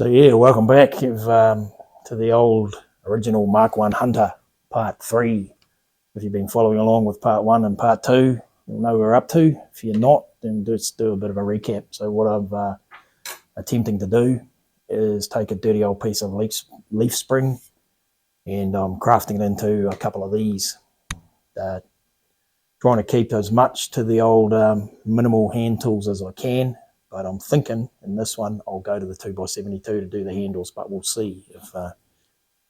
So yeah, welcome back to the old original Mark 1 Hunter Part 3. If you've been following along with Part 1 and Part 2, you'll know we're up to. If you're not, then let's do a bit of a recap. So what I'm attempting to do is take a dirty old piece of leaf spring and I'm crafting it into a couple of these. Trying to keep as much to the old minimal hand tools as I can. But I'm thinking in this one, I'll go to the 2x72 to do the handles, but we'll see if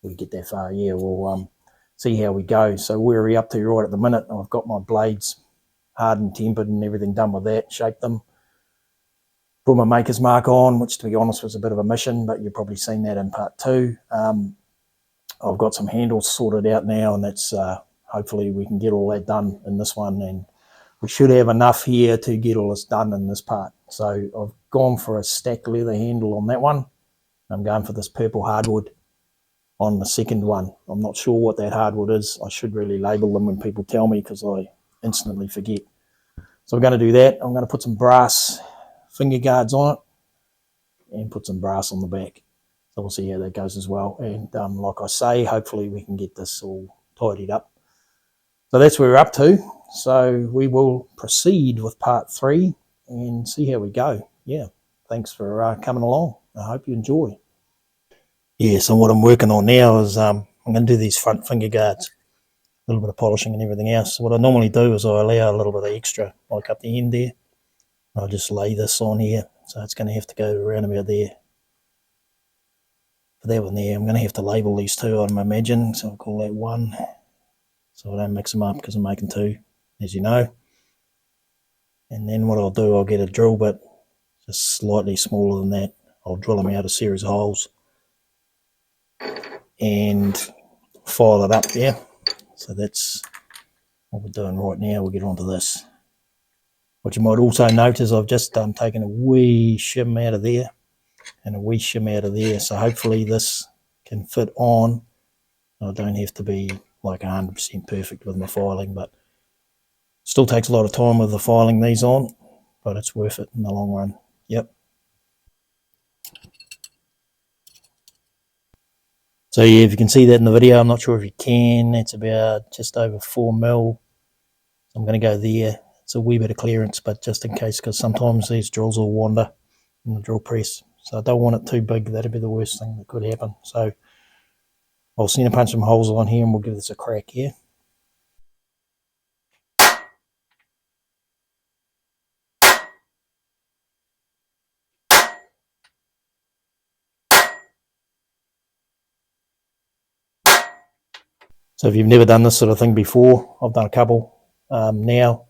we get that far. Yeah, we'll see how we go. So where are we up to right at the minute? I've got my blades hardened, tempered and everything done with that, shaped them. Put my maker's mark on, which to be honest was a bit of a mission, but you've probably seen that in part 2. I've got some handles sorted out now, and that's hopefully we can get all that done in this one, and we should have enough here to get all this done in this part. So I've gone for a stack leather handle on that one. I'm going for this purple hardwood on the second one. I'm not sure what that hardwood is. I should really label them when people tell me because I instantly forget. So I'm going to do that. I'm going to put some brass finger guards on it and put some brass on the back. So we'll see how that goes as well. And like I say, hopefully we can get this all tidied up. So that's where we're up to. So we will proceed with part 3 and see how we go. Yeah, thanks for coming along. I hope you enjoy. Yeah, so what I'm working on now is I'm going to do these front finger guards, a little bit of polishing and everything else. What I normally do is I allow a little bit of extra, like up the end there. I'll just lay this on here, so it's going to have to go around about there. For that one there, I'm going to have to label these two, I'd imagine, so I'll call that 1. So I don't mix them up because I'm making 2, as you know. And then what I'll do, I'll get a drill bit just slightly smaller than that. I'll drill them out a series of holes and file it up there. So that's what we're doing right now. We'll get onto this. What you might also note is I've just taken a wee shim out of there and a wee shim out of there. So hopefully this can fit on. I don't have to be like 100% perfect with my filing, but still takes a lot of time with the filing these on, but it's worth it in the long run. Yep. So yeah, if you can see that in the video, I'm not sure if you can, it's about just over 4 mil. I'm going to go there. It's a wee bit of clearance, but just in case, because sometimes these drills will wander in the drill press. So I don't want it too big. That'd be the worst thing that could happen. So I'll center punch some holes on here and we'll give this a crack here. So if you've never done this sort of thing before, I've done a couple now,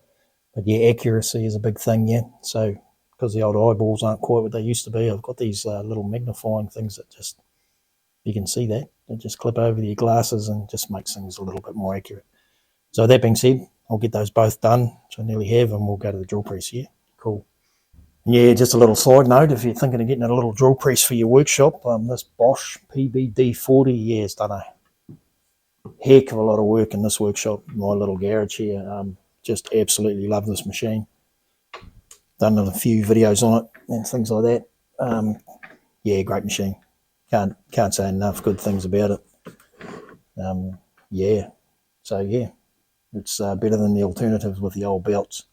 but yeah, accuracy is a big thing, yeah. So because the old eyeballs aren't quite what they used to be, I've got these little magnifying things that just, you can see that, they just clip over your glasses and just makes things a little bit more accurate. So that being said, I'll get those both done, which I nearly have, and we'll go to the drill press here. Cool. Yeah, just a little side note, if you're thinking of getting a little drill press for your workshop, this Bosch PBD40, yeah, it's done a heck of a lot of work in this workshop, my little garage here. Just absolutely love this machine. Done a few videos on it and things like that. Yeah, great machine. Can't say enough good things about it. Yeah, so yeah, it's better than the alternatives with the old belts.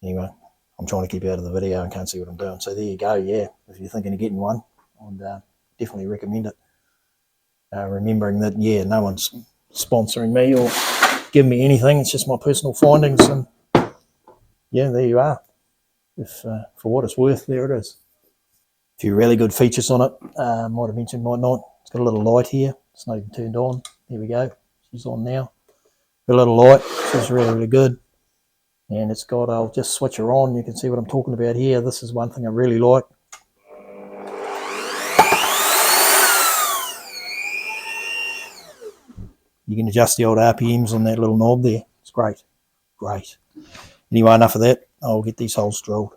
Anyway, I'm trying to keep out of the video and can't see what I'm doing. So there you go, yeah, if you're thinking of getting one, I'd definitely recommend it. Remembering that, yeah, no one's sponsoring me or giving me anything. It's just my personal findings. And yeah, there you are. If for what it's worth, there it is. A few really good features on it. Might have mentioned, might not. It's got a little light here. It's not even turned on. There we go. She's on now. Got a little light. She's really, really good. And it's got, I'll just switch her on. You can see what I'm talking about here. This is one thing I really like. You can adjust the old RPMs on that little knob there. It's great. Great. Anyway, enough of that. I'll get these holes drilled.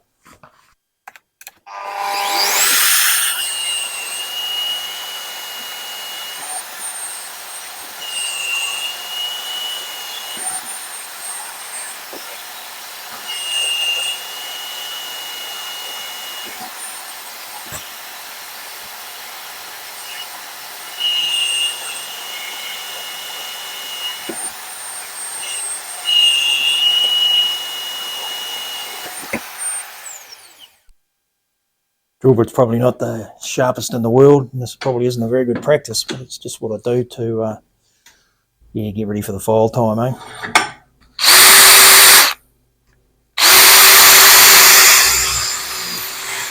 Drill bit's probably not the sharpest in the world, and this probably isn't a very good practice, but it's just what I do to get ready for the file time, eh?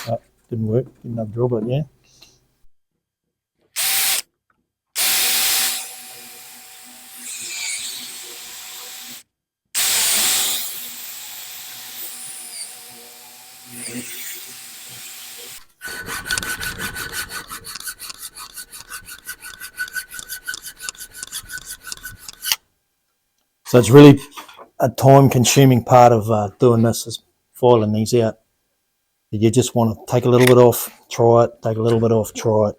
Oh, didn't work. Didn't have drill bit, yeah. So it's really a time-consuming part of doing this is filing these out. You just want to take a little bit off, try it, take a little bit off, try it,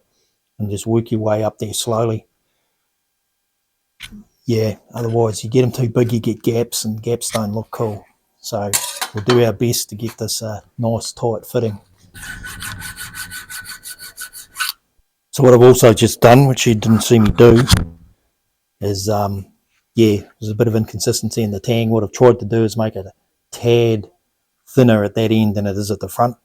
and just work your way up there slowly. Yeah, otherwise you get them too big, you get gaps, and gaps don't look cool. So we'll do our best to get this nice tight fitting. So what I've also just done, which you didn't see me do, is there's a bit of inconsistency in the tang. What I've tried to do is make it a tad thinner at that end than it is at the front,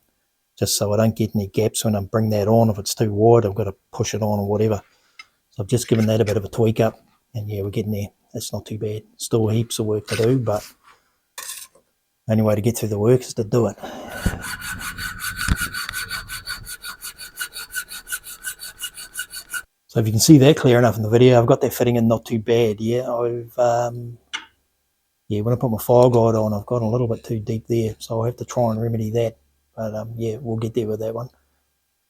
just so I don't get any gaps when I bring that on. If it's too wide, I've got to push it on or whatever. So I've just given that a bit of a tweak up, and yeah, we're getting there. That's not too bad. Still heaps of work to do, but the only way to get through the work is to do it. So if you can see that clear enough in the video, I've got that fitting in not too bad. Yeah, when I put my file guide on, I've gone a little bit too deep there, so I'll have to try and remedy that. But yeah, we'll get there with that one.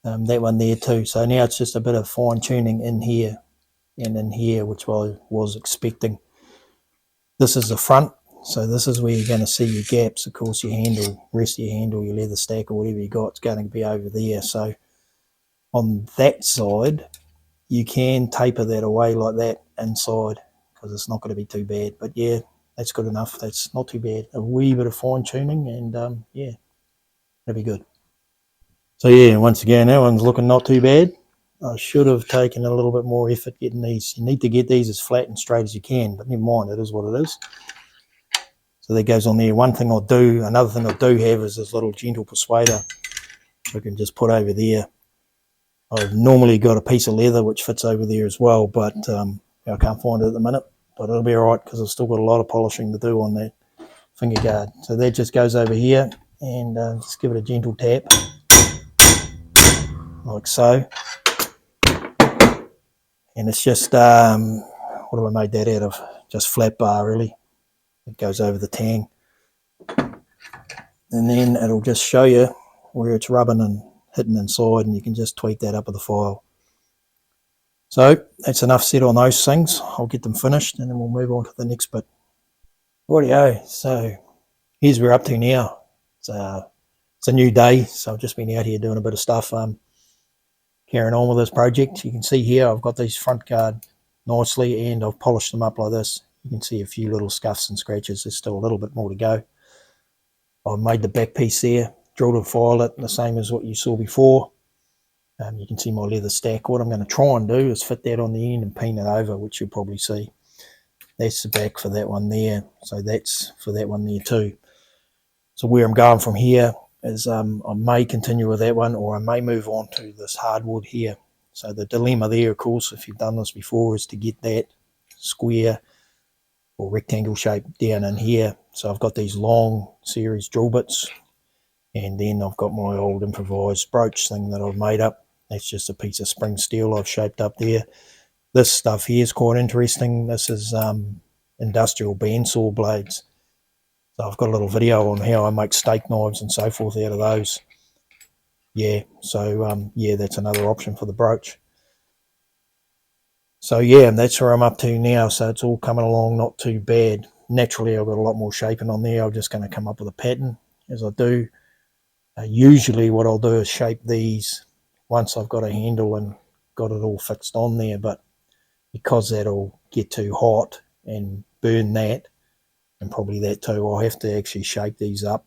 That one there too. So now it's just a bit of fine tuning in here and in here, which I was expecting. This is the front, so this is where you're going to see your gaps. Of course, your handle, rest of your handle, your leather stack or whatever you got, it's going to be over there. So on that side, you can taper that away like that inside because it's not going to be too bad. But yeah, that's good enough. That's not too bad. A wee bit of fine tuning and yeah, that'll be good. So yeah, once again, that one's looking not too bad. I should have taken a little bit more effort getting these. You need to get these as flat and straight as you can, but never mind, it is what it is. So that goes on there. Another thing I do have is this little gentle persuader I can just put over there. I've normally got a piece of leather which fits over there as well, but I can't find it at the minute. But it'll be all right because I've still got a lot of polishing to do on that finger guard. So that just goes over here and just give it a gentle tap, like so. And it's just, what have I made that out of? Just flat bar, really. It goes over the tang. And then it'll just show you where it's rubbing and hitting inside, and you can just tweak that up with the file. So that's enough said on those things. I'll get them finished and then we'll move on to the next bit. Rightio, so here's where we're up to now. It's a new day, so I've just been out here doing a bit of stuff, carrying on with this project. You can see here I've got these front guard nicely and I've polished them up like this. You can see a few little scuffs and scratches. There's still a little bit more to go. I've made the back piece there, drilled and filed it, the same as what you saw before. You can see my leather stack. What I'm going to try and do is fit that on the end and paint it over, which you'll probably see. That's the back for that one there. So that's for that one there too. So where I'm going from here is I may continue with that one, or I may move on to this hardwood here. So the dilemma there, of course, if you've done this before, is to get that square or rectangle shape down in here. So I've got these long series drill bits, and then I've got my old improvised brooch thing that I've made up. That's just a piece of spring steel I've shaped up there. This stuff here is quite interesting. This is industrial bandsaw blades. So I've got a little video on how I make steak knives and so forth out of those. Yeah, so yeah, that's another option for the brooch. So yeah, that's where I'm up to now. So it's all coming along not too bad. Naturally, I've got a lot more shaping on there. I'm just going to come up with a pattern as I do. Usually what I'll do is shape these once I've got a handle and got it all fixed on there, but because that'll get too hot and burn that, and probably that too, I'll have to actually shape these up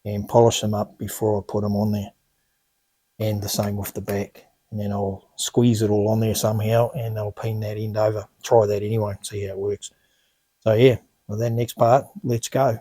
and polish them up before I put them on there. And the same with the back. And then I'll squeeze it all on there somehow and I'll pin that end over. Try that anyway and see how it works. So yeah, with that next part, let's go.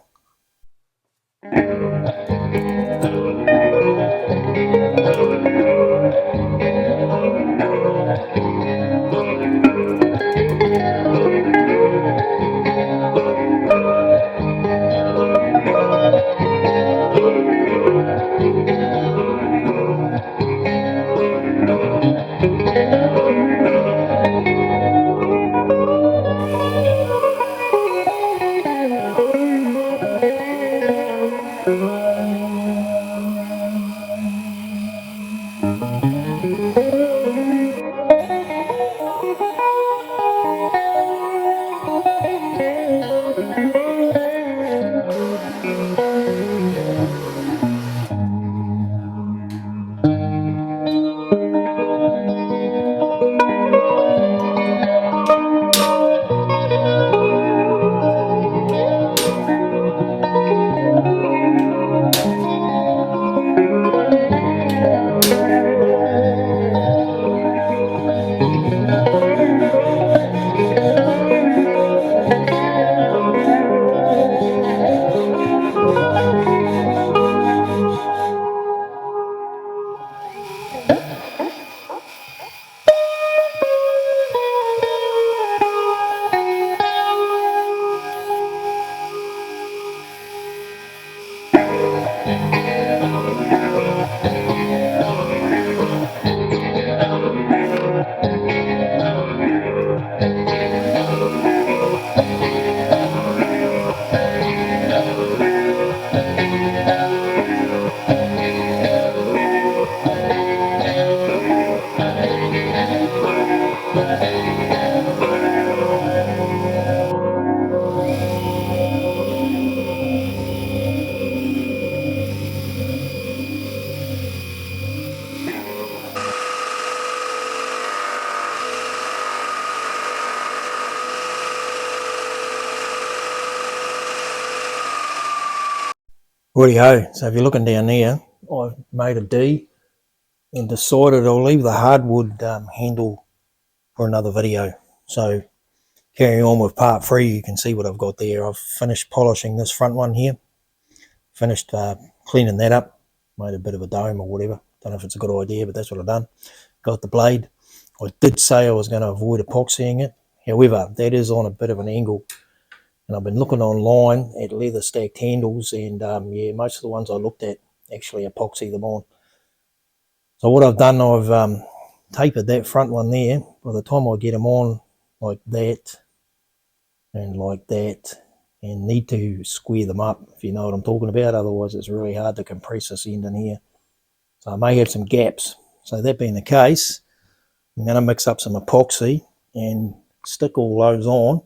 Rightio, so if you're looking down there, I've made a D and decided I'll leave the hardwood handle for another video. So carrying on with part 3, you can see what I've got there. I've finished polishing this front one here, finished cleaning that up, made a bit of a dome or whatever. Don't know if it's a good idea, but that's what I've done. Got the blade. I did say I was going to avoid epoxying it. However, that is on a bit of an angle. And I've been looking online at leather stacked handles, and yeah, most of the ones I looked at actually epoxy them on. So what I've done, I've tapered that front one there. By the time I get them on like that and like that, and need to square them up, if you know what I'm talking about, otherwise it's really hard to compress this end in here. So I may have some gaps. So that being the case, I'm going to mix up some epoxy and stick all those on.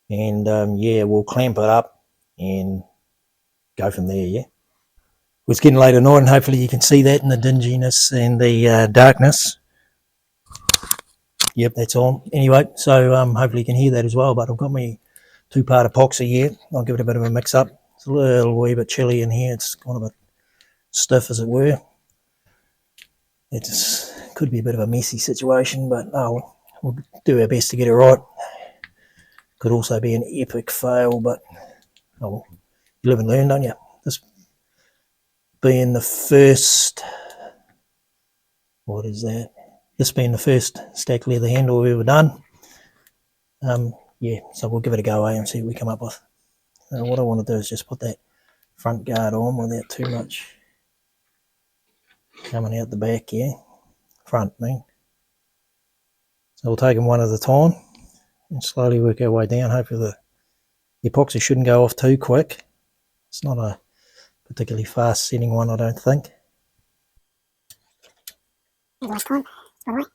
And yeah, we'll clamp it up and go from there, yeah. It's getting late at night, and hopefully you can see that in the dinginess and the darkness. Yep, that's on. Anyway, so hopefully you can hear that as well, but I've got my 2-part epoxy here. I'll give it a bit of a mix up. It's a little wee bit chilly in here. It's kind of a stiff, as it were. It could be a bit of a messy situation, but oh, we'll do our best to get it right. Could also be an epic fail, but oh, you live and learn, don't you? This being the first, what is that? This being the first stacked leather handle we've ever done. Yeah, so we'll give it a go and see what we come up with. What I want to do is just put that front guard on without too much coming out the back, yeah. Front, I mean. So we'll take them one at a time and slowly work our way down. Hopefully the epoxy shouldn't go off too quick. It's not a particularly fast setting one, I don't think. Last time, by the way.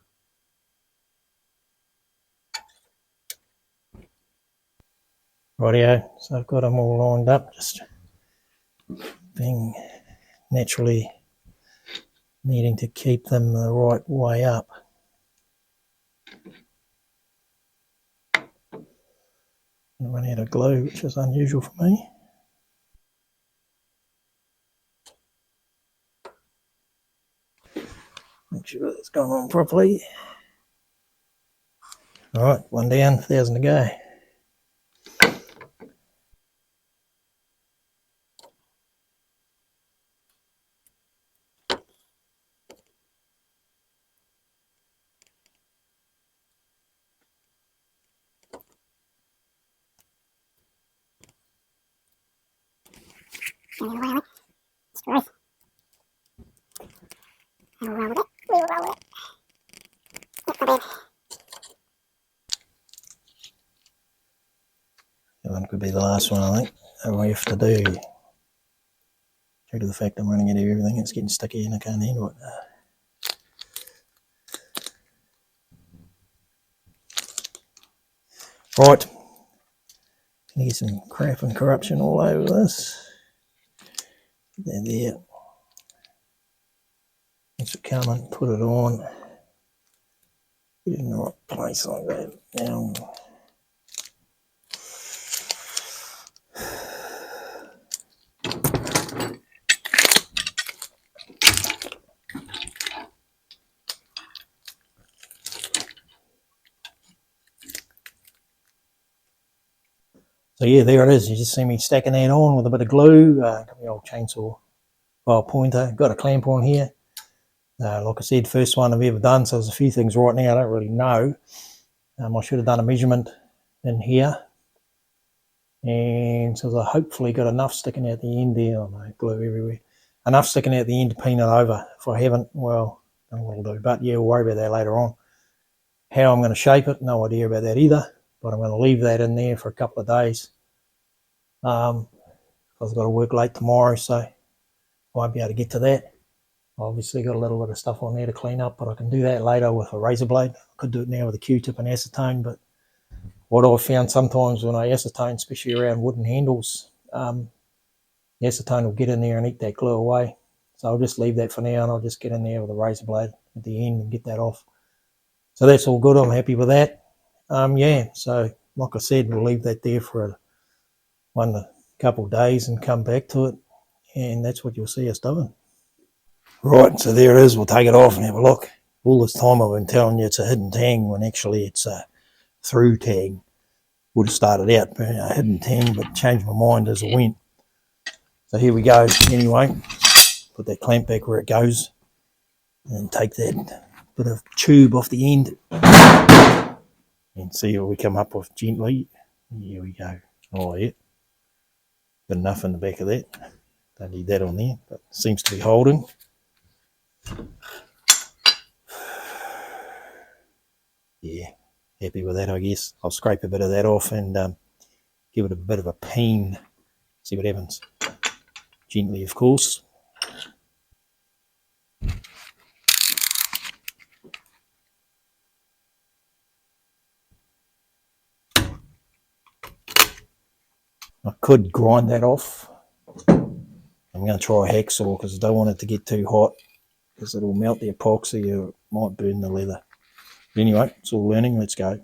Rightio, so I've got them all lined up, just being naturally needing to keep them the right way up. I run out of glue, which is unusual for me. Make sure that's going on properly. Alright, one down, 1,000 to go. Straight. And we'll roll with it. We will roll with it. That's not bad. That one could be the last one, I think. That we have to do. Due to the fact I'm running out of everything, it's getting sticky and I can't handle it. Right. Gonna get some crap and corruption all over this. There. Thanks for coming. Put it on. Get it in the right place like that. Now. So yeah, there it is. You just see me stacking that on with a bit of glue. Got the old chainsaw file pointer. Got a clamp on here. Like I said, first one I've ever done, so there's a few things right now I don't really know. I should have done a measurement in here. And so I hopefully got enough sticking out the end there. Oh no, glue everywhere. Enough sticking out the end to pin it over. If I haven't, well, I don't know what I'll do. But yeah, we'll worry about that later on. How I'm going to shape it, no idea about that either. But I'm going to leave that in there for a couple of days. I've got to work late tomorrow, so I won't be able to get to that. Obviously got a little bit of stuff on there to clean up, but I can do that later with a razor blade. I could do it now with a Q-tip and acetone, but what I've found sometimes when I acetone, especially around wooden handles, the acetone will get in there and eat that glue away. So I'll just leave that for now and I'll just get in there with a razor blade at the end and get that off. So that's all good. I'm happy with that. Yeah, so like I said, we'll leave that there for a couple of days and come back to it. and that's what you'll see us doing. Right, so there it is. We'll take it off and have a look. All this time I've been telling you it's a hidden tang when actually it's a through tang. Would have started out being a hidden tang, but changed my mind as I went. So here we go. Anyway, put that clamp back where it goes and take that bit of tube off the end and see what we come up with gently. Here we go. Oh yeah, got enough in the back of that. Don't need that on there, but seems to be holding. Yeah, happy with that, I guess. I'll scrape a bit of that off and give it a bit of a peen. See what happens. Gently, of course. I could grind that off. I'm going to try a hacksaw because I don't want it to get too hot because it'll melt the epoxy or it might burn the leather. But anyway, it's all learning. Let's go.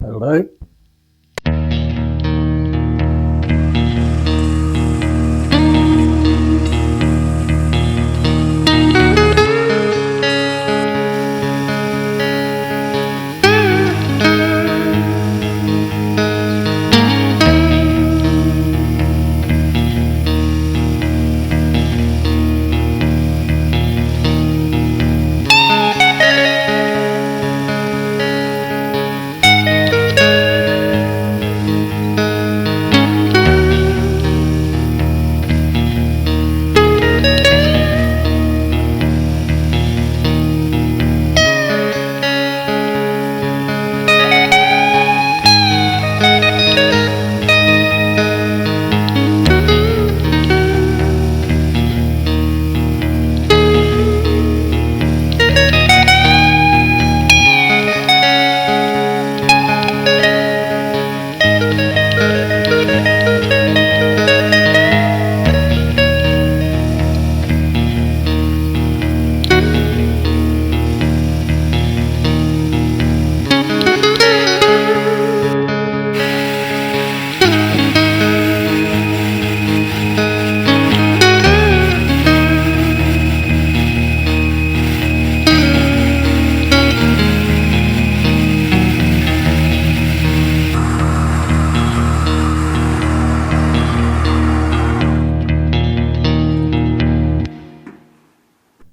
Hello.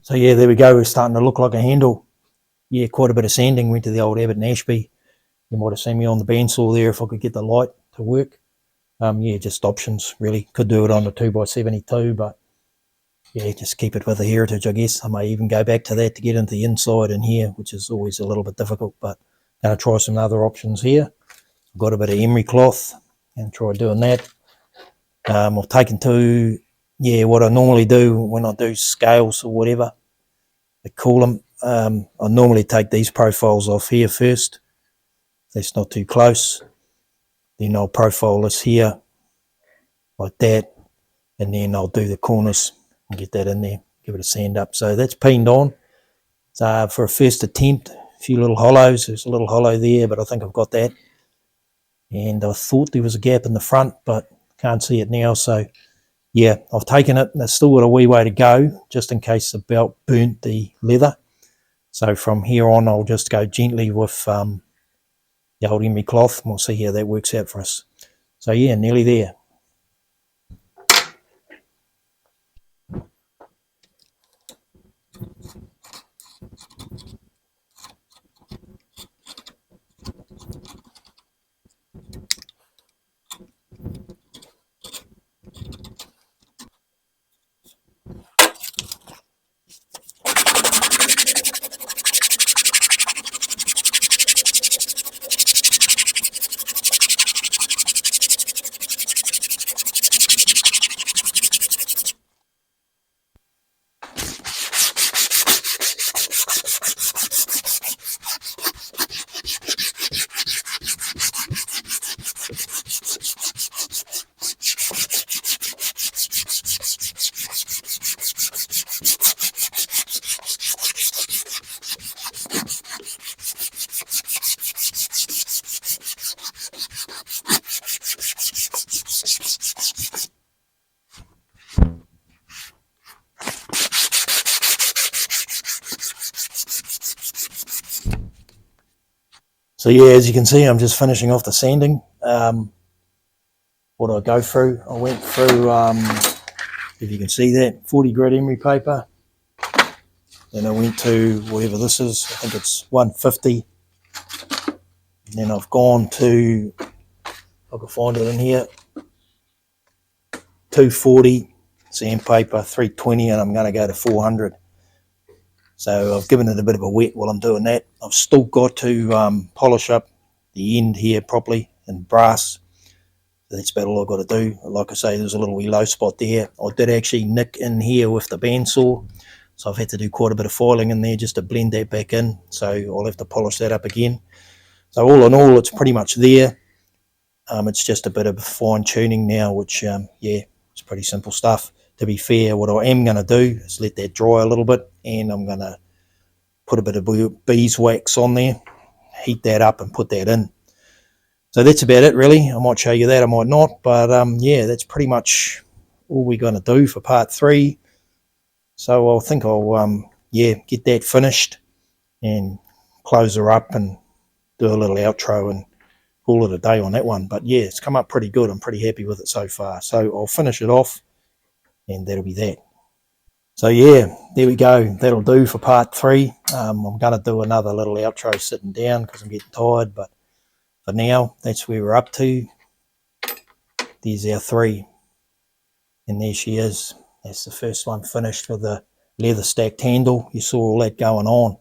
So yeah, there we go. We're starting to look like a handle. Yeah, quite a bit of sanding went to the old Abbott and Ashby. You might have seen me on the bandsaw there if I could get the light to work. Yeah, just options really. Could do it on the 2x72, but yeah, just keep it with the heritage, I guess. I may even go back to that to get into the inside in here, which is always a little bit difficult, but I'm going to try some other options here. I've got a bit of emery cloth and try doing that. I've taken to, yeah, what I normally do when I do scales or whatever, they call them, I normally take these profiles off here first. That's not too close. Then I'll profile this here like that, and then I'll do the corners and get that in there, give it a sand up. So that's peened on. So for a first attempt, a few little hollows. There's a little hollow there, but I think I've got that. And I thought there was a gap in the front, but can't see it now. So yeah, I've taken it, and it's still got a wee way to go, just in case the belt burnt the leather. So from here on, I'll just go gently with the old emery cloth, and we'll see how that works out for us. So yeah, nearly there. So yeah, as you can see, I'm just finishing off the sanding. What did I go through? I went through, if you can see that, 40 grit emery paper. Then I went to whatever this is, I think it's 150. And then I've gone to, if I can find it in here, 240 sandpaper, 320, and I'm going to go to 400. So I've given it a bit of a wet while I'm doing that. I've still got to polish up the end here properly in brass. So that's about all I've got to do. Like I say, there's a little wee low spot there. I did actually nick in here with the bandsaw, so I've had to do quite a bit of filing in there just to blend that back in. So I'll have to polish that up again. So all in all, it's pretty much there. It's just a bit of fine tuning now, which, yeah, it's pretty simple stuff. To be fair, what I am going to do is let that dry a little bit, and I'm going to put a bit of beeswax on there, heat that up and put that in. So that's about it, really. I might show you that, I might not, but yeah, that's pretty much all we're going to do for part 3. So I think I'll yeah, get that finished and close her up and do a little outro and call it a day on that one. But yeah, it's come up pretty good. I'm pretty happy with it so far. So I'll finish it off and that'll be that. So yeah, there we go. That'll do for part 3. I'm going to do another little outro sitting down because I'm getting tired, but for now, that's where we're up to. There's our 3. And there she is. That's the first one finished with the leather stacked handle. You saw all that going on.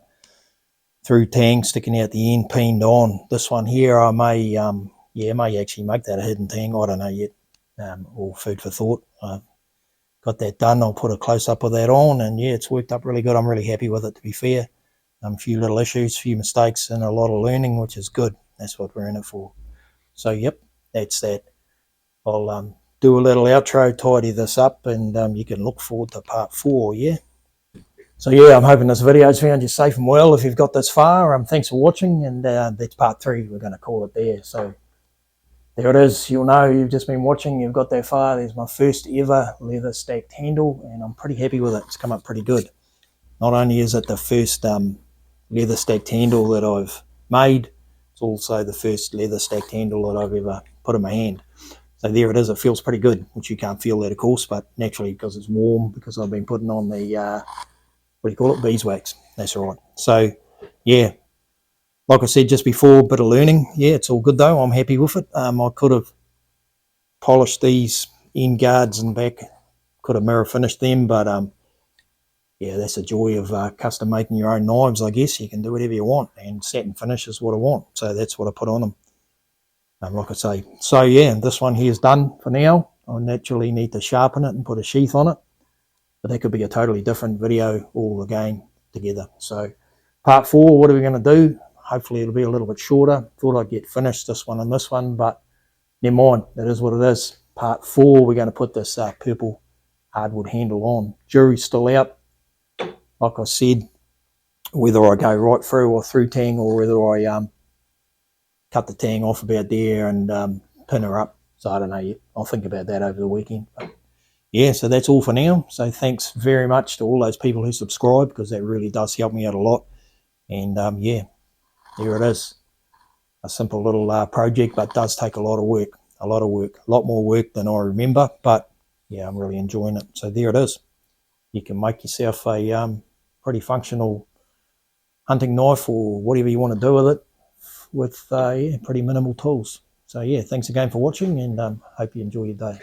Through tang sticking out the end, peened on. This one here, I may, yeah, may actually make that a hidden tang. I don't know yet. All food for thought. I've got that done. I'll put a close-up of that on, and yeah, it's worked up really good. I'm really happy with it, to be fair. A few little issues, a few mistakes, and a lot of learning, which is good. That's what we're in it for. So, yep, that's that. I'll do a little outro, tidy this up, and you can look forward to part 4, yeah? So, yeah, I'm hoping this video's found you safe and well if you've got this far. Thanks for watching, and that's part 3. We're going to call it there. So, there it is. You'll know you've just been watching. You've got that far. There's my first ever leather stacked handle, and I'm pretty happy with it. It's come up pretty good. Not only is it the first leather stacked handle that I've made, it's also the first leather stacked handle that I've ever put in my hand. So there it is. It feels pretty good, which you can't feel that, of course, but naturally because it's warm, because I've been putting on the, what do you call it, beeswax. That's right. So, yeah, like I said just before, a bit of learning. Yeah, it's all good though. I'm happy with it. I could have polished these end guards and back, could have mirror finished them, but yeah, that's the joy of custom making your own knives, I guess. You can do whatever you want, and satin finish is what I want. So that's what I put on them, like I say. So yeah, this one here is done for now. I naturally need to sharpen it and put a sheath on it, but that could be a totally different video all again together. So part 4, what are we going to do? Hopefully it'll be a little bit shorter. Thought I'd get finished this one and this one, but never mind. That is what it is. Part 4, we're going to put this purple hardwood handle on. Jury's still out. Like I said, whether I go right through or through tang, or whether I cut the tang off about there and pin her up. So I don't know yet. I'll think about that over the weekend. But yeah, so that's all for now. So thanks very much to all those people who subscribe, because that really does help me out a lot. And yeah, there it is. A simple little project, but does take a lot of work. A lot more work than I remember. But yeah, I'm really enjoying it. So there it is. You can make yourself a pretty functional hunting knife, or whatever you want to do with it, with yeah, pretty minimal tools. So yeah, thanks again for watching, and hope you enjoy your day.